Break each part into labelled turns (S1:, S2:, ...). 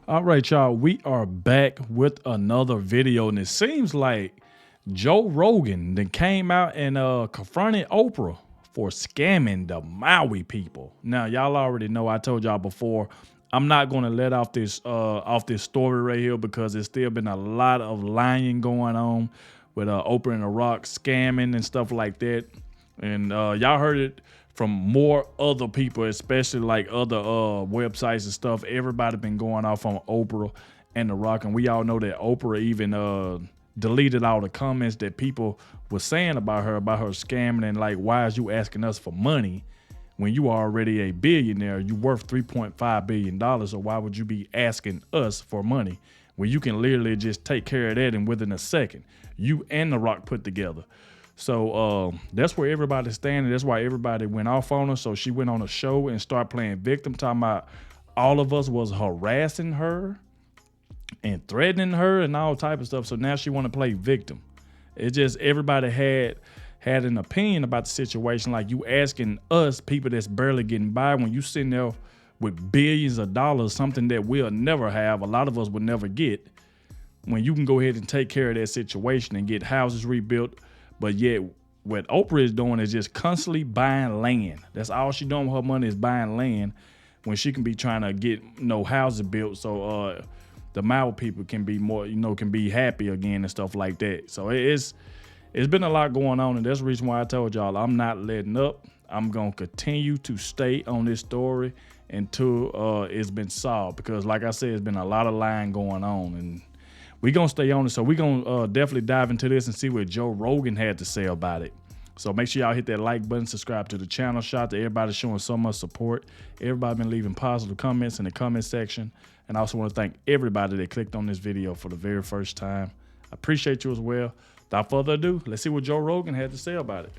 S1: All right, y'all, we are back with another video, and it seems like Joe Rogan then came out and confronted Oprah for scamming the Maui people. Now, y'all already know, I told y'all before, I'm not going to let off this story right here because there's still been a lot of lying going on with Oprah and The Rock scamming and stuff like that. And y'all heard it from more other people, especially like other websites and stuff. Everybody been going off on Oprah and The Rock, and we all know that Oprah even deleted all the comments that people were saying about her scamming and like, why is you asking us for money when you are already a billionaire? You worth $3.5 billion, so why would you be asking us for money when you can literally just take care of that and within a second, you and The Rock put together? So that's where everybody's standing. That's why everybody went off on her. So she went on a show and started playing victim, talking about all of us was harassing her and threatening her and all type of stuff. So now she want to play victim. It's just everybody had an opinion about the situation. Like, you asking us, people that's barely getting by, when you sitting there with billions of dollars, something that we'll never have, a lot of us would never get, when you can go ahead and take care of that situation and get houses rebuilt. But yet, what Oprah is doing is just constantly buying land. That's all she doing with her money, is buying land, when she can be trying to get houses built so the Maui people can be more, can be happy again and stuff like that. So it's been a lot going on, and that's the reason why I told y'all I'm not letting up. I'm gonna continue to stay on this story until it's been solved, because like I said, it's been a lot of lying going on, and we're going to stay on it. So we're going to definitely dive into this and see what Joe Rogan had to say about it. So make sure y'all hit that like button, subscribe to the channel. Shout out to everybody showing so much support. Everybody been leaving positive comments in the comment section. And I also want to thank everybody that clicked on this video for the very first time. I appreciate you as well. Without further ado, let's see what Joe Rogan had to say about it.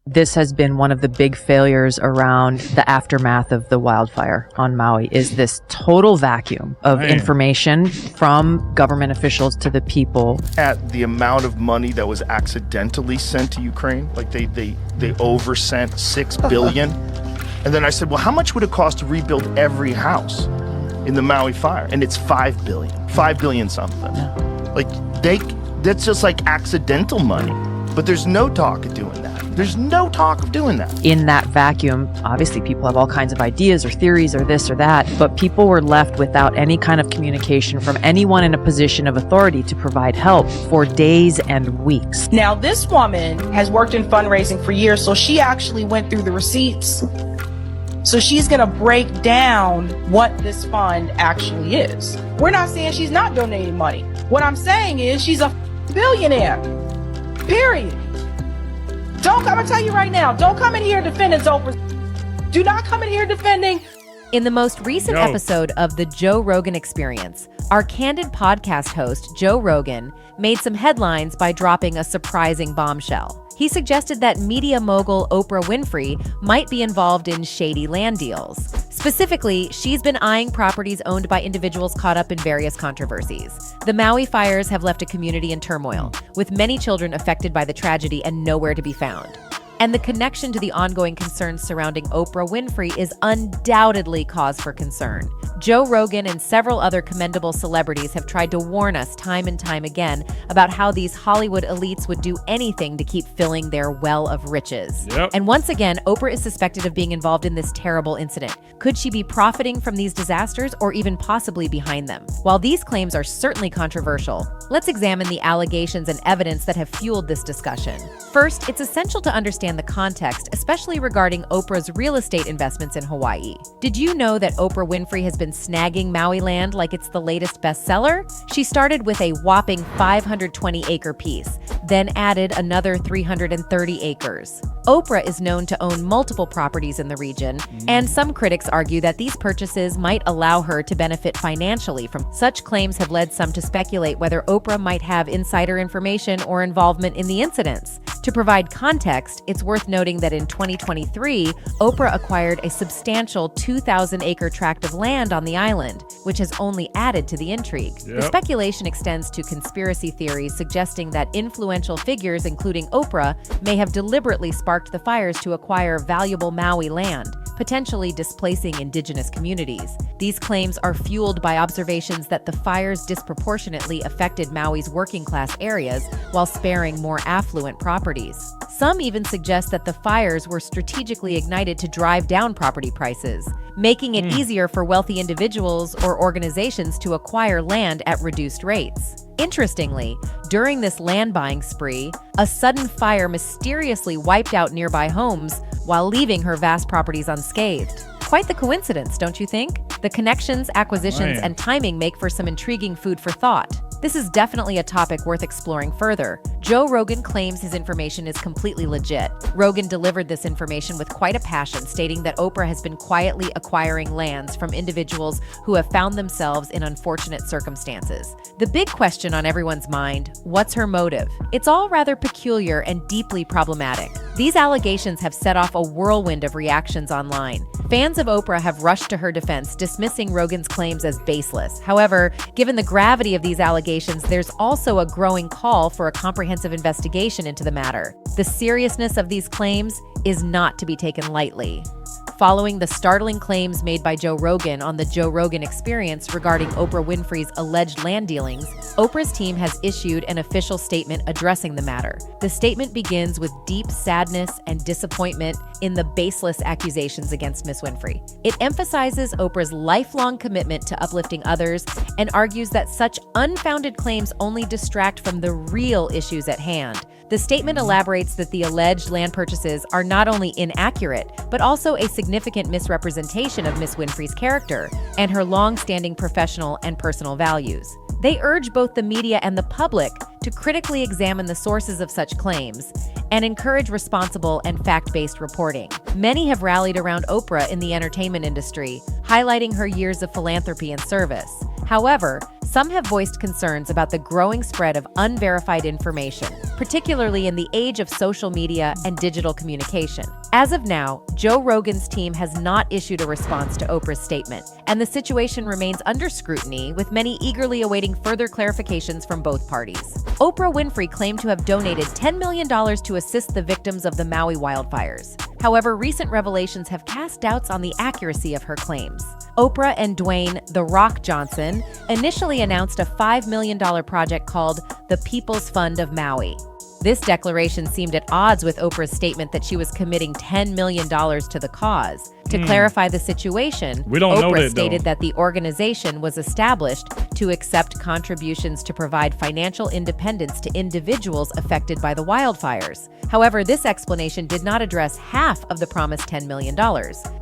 S2: This has been one of the big failures around the aftermath of the wildfire on Maui, is this total vacuum of information from government officials to the people.
S3: At the amount of money that was accidentally sent to Ukraine, like they oversent $6 billion. And then I said, well, how much would it cost to rebuild every house in the Maui fire? And it's $5 billion something.
S2: Yeah.
S3: Like that's just like accidental money. But there's no talk of doing that. There's no talk of doing that.
S2: In that vacuum, obviously people have all kinds of ideas or theories or this or that, but people were left without any kind of communication from anyone in a position of authority to provide help for days and weeks.
S4: Now, this woman has worked in fundraising for years, so she actually went through the receipts. So she's gonna break down what this fund actually is. We're not saying she's not donating money. What I'm saying is she's a billionaire. Period. Don't come and tell you right now. Don't come in here defending Oprah. Do not come in here defending.
S5: In the most recent episode of The Joe Rogan Experience, our candid podcast host, Joe Rogan, made some headlines by dropping a surprising bombshell. He suggested that media mogul Oprah Winfrey might be involved in shady land deals. Specifically, she's been eyeing properties owned by individuals caught up in various controversies. The Maui fires have left a community in turmoil, with many children affected by the tragedy and nowhere to be found. And the connection to the ongoing concerns surrounding Oprah Winfrey is undoubtedly cause for concern. Joe Rogan and several other commendable celebrities have tried to warn us time and time again about how these Hollywood elites would do anything to keep filling their well of riches. And once again, Oprah is suspected of being involved in this terrible incident. Could she be profiting from these disasters or even possibly behind them? While these claims are certainly controversial, let's examine the allegations and evidence that have fueled this discussion. First, it's essential to understand the context, especially regarding Oprah's real estate investments in Hawaii. Did you know that Oprah Winfrey has been snagging Maui land like it's the latest bestseller? She started with a whopping 520-acre piece, then added another 330 acres. Oprah is known to own multiple properties in the region, and some critics argue that these purchases might allow her to benefit financially from. Such claims have led some to speculate whether Oprah might have insider information or involvement in the incidents. To provide context, it's worth noting that in 2023, Oprah acquired a substantial 2,000-acre tract of land on the island, which has only added to the intrigue. The speculation extends to conspiracy theories suggesting that influential figures, including Oprah, may have deliberately sparked the fires to acquire valuable Maui land. potentially displacing indigenous communities. These claims are fueled by observations that the fires disproportionately affected Maui's working-class areas while sparing more affluent properties. Some even suggest that the fires were strategically ignited to drive down property prices, making it easier for wealthy individuals or organizations to acquire land at reduced rates. Interestingly, during this land buying spree, a sudden fire mysteriously wiped out nearby homes while leaving her vast properties unscathed. Quite the coincidence, don't you think? The connections, acquisitions, and timing make for some intriguing food for thought. This is definitely a topic worth exploring further. Joe Rogan claims his information is completely legit. Rogan delivered this information with quite a passion, stating that Oprah has been quietly acquiring lands from individuals who have found themselves in unfortunate circumstances. The big question on everyone's mind, what's her motive? It's all rather peculiar and deeply problematic. These allegations have set off a whirlwind of reactions online. Fans of Oprah have rushed to her defense, dismissing Rogan's claims as baseless. However, given the gravity of these allegations, there's also a growing call for a comprehensive investigation into the matter. The seriousness of these claims is not to be taken lightly. Following the startling claims made by Joe Rogan on the Joe Rogan Experience regarding Oprah Winfrey's alleged land dealings, Oprah's team has issued an official statement addressing the matter. The statement begins with deep sadness and disappointment in the baseless accusations against Ms. Winfrey. It emphasizes Oprah's lifelong commitment to uplifting others and argues that such unfounded claims only distract from the real issues at hand. The statement elaborates that the alleged land purchases are not only inaccurate, but also a significant misrepresentation of Ms. Winfrey's character and her long-standing professional and personal values. They urge both the media and the public to critically examine the sources of such claims and encourage responsible and fact-based reporting. Many have rallied around Oprah in the entertainment industry, highlighting her years of philanthropy and service. However, some have voiced concerns about the growing spread of unverified information, particularly in the age of social media and digital communication. As of now, Joe Rogan's team has not issued a response to Oprah's statement, and the situation remains under scrutiny, with many eagerly awaiting further clarifications from both parties. Oprah Winfrey claimed to have donated $10 million to assist the victims of the Maui wildfires. However, recent revelations have cast doubts on the accuracy of her claims. Oprah and Dwayne "The Rock" Johnson initially announced a $5 million project called the People's Fund of Maui. This declaration seemed at odds with Oprah's statement that she was committing $10 million to the cause. To clarify the situation, Oprah stated that the organization was established to accept contributions to provide financial independence to individuals affected by the wildfires. However, this explanation did not address half of the promised $10 million.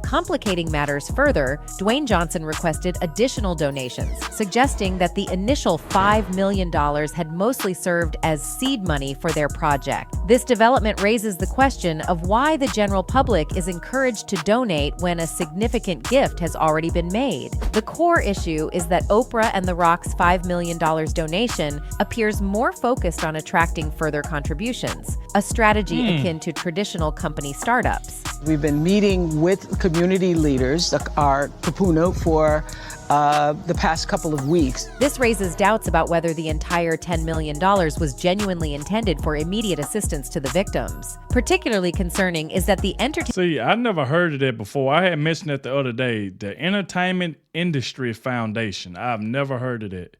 S5: Complicating matters further, Dwayne Johnson requested additional donations, suggesting that the initial $5 million had mostly served as seed money for their project. This development raises the question of why the general public is encouraged to donate when a significant gift has already been made. The core issue is that Oprah and The Rock's $5 million donation appears more focused on attracting further contributions, a strategy akin to traditional company startups.
S6: We've been meeting with community leaders, our Kapuna, for the past couple of weeks.
S5: This raises doubts about whether the entire $10 million was genuinely intended for immediate assistance to the victims. Particularly concerning is that the
S1: See, I never heard of that before. I had mentioned that the other day, the Entertainment Industry Foundation. I've never heard of that.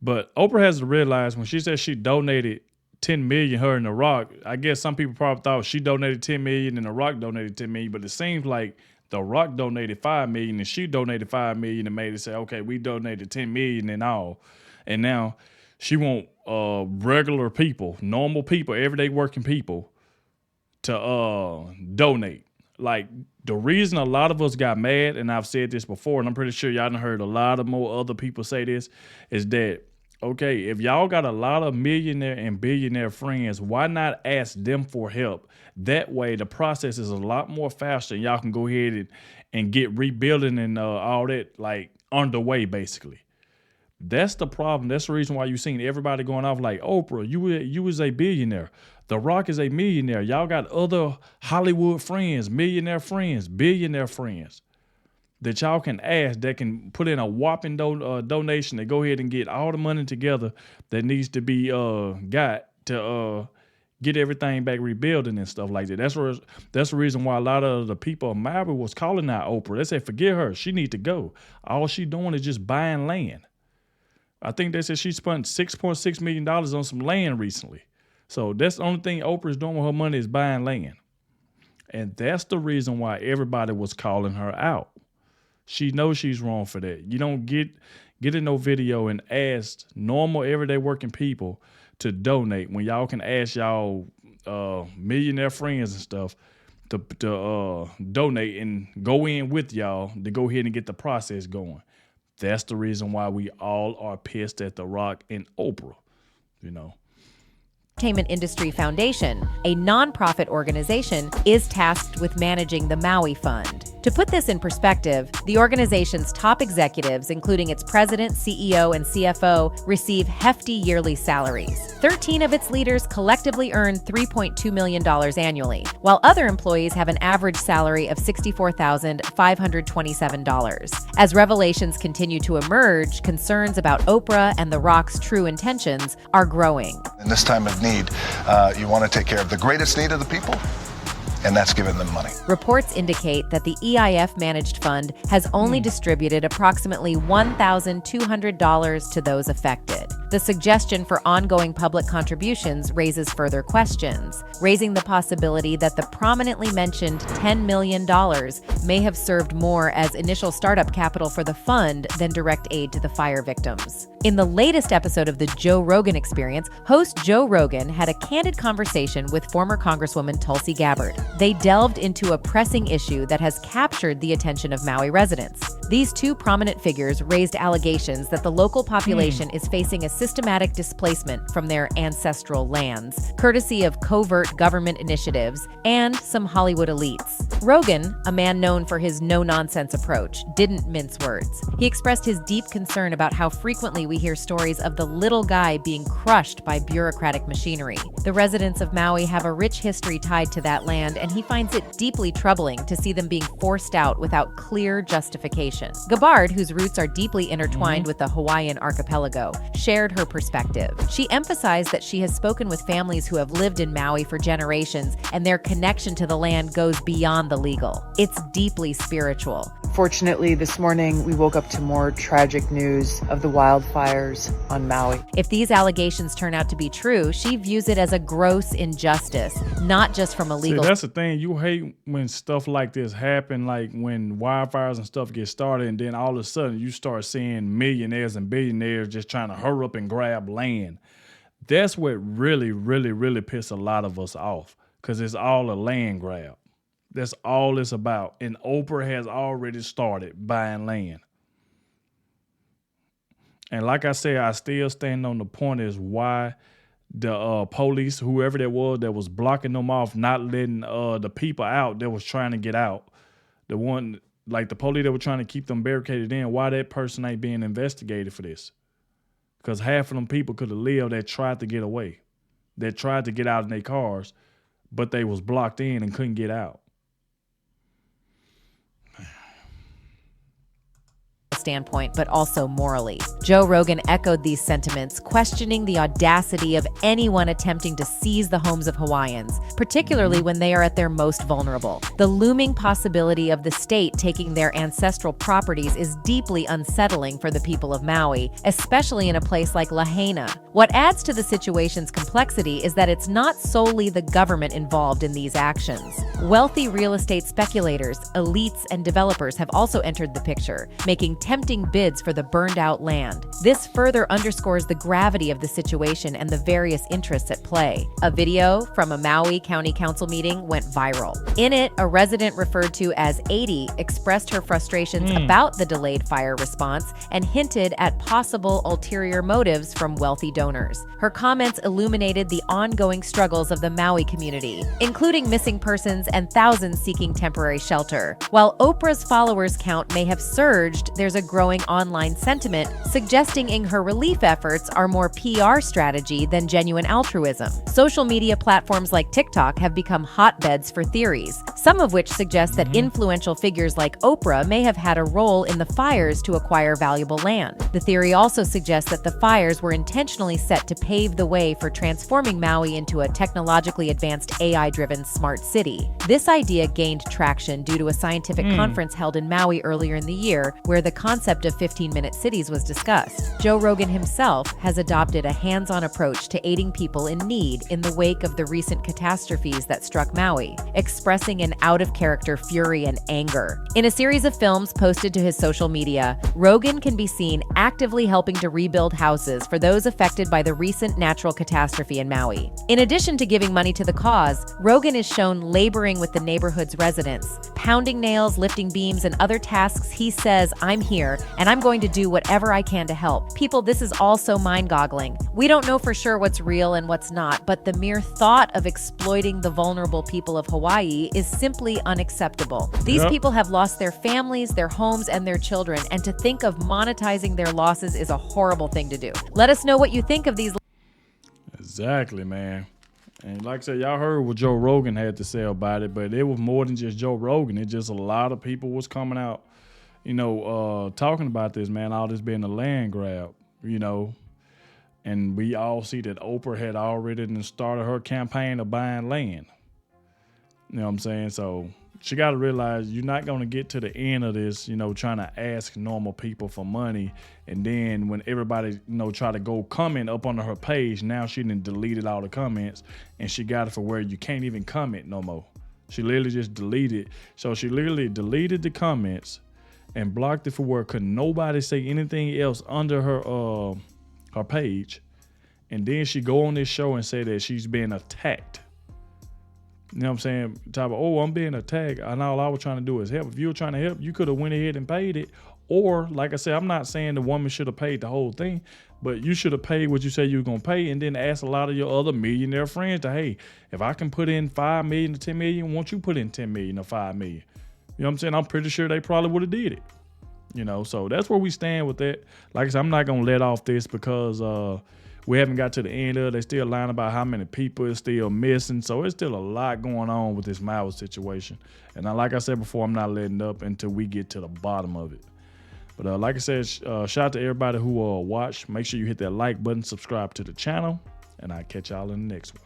S1: But Oprah has to realize when she said she donated 10 million, her and The Rock, I guess some people probably thought she donated 10 million and The Rock donated 10 million, but it seems like The Rock donated 5 million and she donated 5 million and made it say, okay, we donated 10 million and all. And now she want regular people, normal people, everyday working people to donate. Like, the reason a lot of us got mad, and I've said this before, and I'm pretty sure y'all done heard a lot of more other people say this, is that, okay, if y'all got a lot of millionaire and billionaire friends, why not ask them for help? That way, the process is a lot more faster, and y'all can go ahead and get rebuilding and all that, like, underway, basically. That's the problem. That's the reason why you seen everybody going off like, Oprah, you was a billionaire. The Rock is a millionaire. Y'all got other Hollywood friends, millionaire friends, billionaire friends that y'all can ask that can put in a whopping donation to go ahead and get all the money together that needs to be got to get everything back rebuilding and stuff like that. That's the reason why a lot of the people of Maui was calling out Oprah. They said, forget her. She need to go. All she doing is just buying land. I think they said she spent $6.6 million on some land recently. So that's the only thing Oprah's doing with her money is buying land. And that's the reason why everybody was calling her out. She knows she's wrong for that. You don't get in no video and ask normal everyday working people to donate when y'all can ask y'all millionaire friends and stuff to donate and go in with y'all to go ahead and get the process going. That's the reason why we all are pissed at The Rock and Oprah, you know.
S5: Entertainment Industry Foundation, a nonprofit organization, is tasked with managing the Maui Fund. To put this in perspective, the organization's top executives, including its president, CEO, and CFO, receive hefty yearly salaries. 13 of its leaders collectively earn $3.2 million annually, while other employees have an average salary of $64,527. As revelations continue to emerge, concerns about Oprah and The Rock's true intentions are growing.
S7: In this time of need, you want to take care of the greatest need of the people, and that's giving them money.
S5: Reports indicate that the EIF-managed fund has only distributed approximately $1,200 to those affected. The suggestion for ongoing public contributions raises further questions, raising the possibility that the prominently mentioned $10 million may have served more as initial startup capital for the fund than direct aid to the fire victims. In the latest episode of the Joe Rogan Experience, host Joe Rogan had a candid conversation with former Congresswoman Tulsi Gabbard. They delved into a pressing issue that has captured the attention of Maui residents. These two prominent figures raised allegations that the local population is facing a systematic displacement from their ancestral lands, courtesy of covert government initiatives and some Hollywood elites. Rogan, a man known for his no-nonsense approach, didn't mince words. He expressed his deep concern about how frequently we hear stories of the little guy being crushed by bureaucratic machinery. The residents of Maui have a rich history tied to that land, and he finds it deeply troubling to see them being forced out without clear justification. Gabbard, whose roots are deeply intertwined with the Hawaiian archipelago, shared her perspective. She emphasized that she has spoken with families who have lived in Maui for generations, and their connection to the land goes beyond the legal. It's deeply spiritual.
S8: Fortunately, this morning we woke up to more tragic news of the wildfires on Maui.
S5: If these allegations turn out to be true, she views it as a gross injustice, not just from a legal...
S1: See, that's the thing. You hate when stuff like this happen, like when wildfires and stuff get started, and then all of a sudden you start seeing millionaires and billionaires just trying to hurry up and grab land. That's what really, really, really pisses a lot of us off, because it's all a land grab. That's all it's about. And Oprah has already started buying land. And like I said, I still stand on the point is why the police, whoever that was blocking them off, not letting the people out that was trying to get out. The one, like the police that were trying to keep them barricaded in, why that person ain't being investigated for this? Because half of them people could have lived that tried to get away. That tried to get out in their cars, but they was blocked in and couldn't get out.
S5: Standpoint, but also morally. Joe Rogan echoed these sentiments, questioning the audacity of anyone attempting to seize the homes of Hawaiians, particularly when they are at their most vulnerable. The looming possibility of the state taking their ancestral properties is deeply unsettling for the people of Maui, especially in a place like Lahaina. What adds to the situation's complexity is that it's not solely the government involved in these actions. Wealthy real estate speculators, elites, and developers have also entered the picture, making tempting bids for the burned-out land. This further underscores the gravity of the situation and the various interests at play. A video from a Maui County Council meeting went viral. In it, a resident referred to as 80 expressed her frustrations about the delayed fire response and hinted at possible ulterior motives from wealthy donors. Her comments illuminated the ongoing struggles of the Maui community, including missing persons and thousands seeking temporary shelter. While Oprah's followers count may have surged, there's a growing online sentiment suggesting her relief efforts are more PR strategy than genuine altruism. Social media platforms like TikTok TikTok have become hotbeds for theories, some of which suggest that influential figures like Oprah may have had a role in the fires to acquire valuable land. The theory also suggests that the fires were intentionally set to pave the way for transforming Maui into a technologically advanced AI-driven smart city. This idea gained traction due to a scientific conference held in Maui earlier in the year, where the concept of 15-minute cities was discussed. Joe Rogan himself has adopted a hands-on approach to aiding people in need in the wake of the recent catastrophes that struck Maui, expressing an out-of-character fury and anger. In a series of films posted to his social media, Rogan can be seen actively helping to rebuild houses for those affected by the recent natural catastrophe in Maui. In addition to giving money to the cause, Rogan is shown laboring with the neighborhood's residents, pounding nails, lifting beams, and other tasks. He says, "I'm here, and I'm going to do whatever I can to help." People, this is all so mind-boggling. We don't know for sure what's real and what's not, but the mere thought of exploiting the vulnerable people of Hawaii is simply unacceptable. These people have lost their families, their homes, and their children, and to think of monetizing their losses is a horrible thing to do. Let us know what you think of these.
S1: Exactly, man. And like I said, y'all heard what Joe Rogan had to say about it, but it was more than just Joe Rogan. It just a lot of people was coming out, talking about this, man, all this being a land grab, And we all see that Oprah had already started her campaign of buying land. You know what I'm saying? So she got to realize you're not going to get to the end of this, trying to ask normal people for money. And then when everybody, try to go comment up under her page, now she done deleted all the comments and she got it for where you can't even comment no more. She literally just deleted. So she literally deleted the comments and blocked it for where could nobody say anything else under her page. And then she go on this show and say that she's being attacked. You know what I'm saying? Type of, I'm being attacked, and all I was trying to do is help. If you were trying to help, you could have went ahead and paid it. Or, like I said, I'm not saying the woman should have paid the whole thing, but you should have paid what you said you were going to pay, and then ask a lot of your other millionaire friends to, hey, if I can put in $5 million to $10 million, won't you put in $10 million or $5 million? You know what I'm saying? I'm pretty sure they probably would have did it. So that's where we stand with that. Like I said, I'm not going to let off this because we haven't got to the end of it. They're still lying about how many people is still missing. So it's still a lot going on with this Maui situation. And like I said before, I'm not letting up until we get to the bottom of it. But like I said, shout out to everybody who watched. Make sure you hit that like button, subscribe to the channel, and I'll catch y'all in the next one.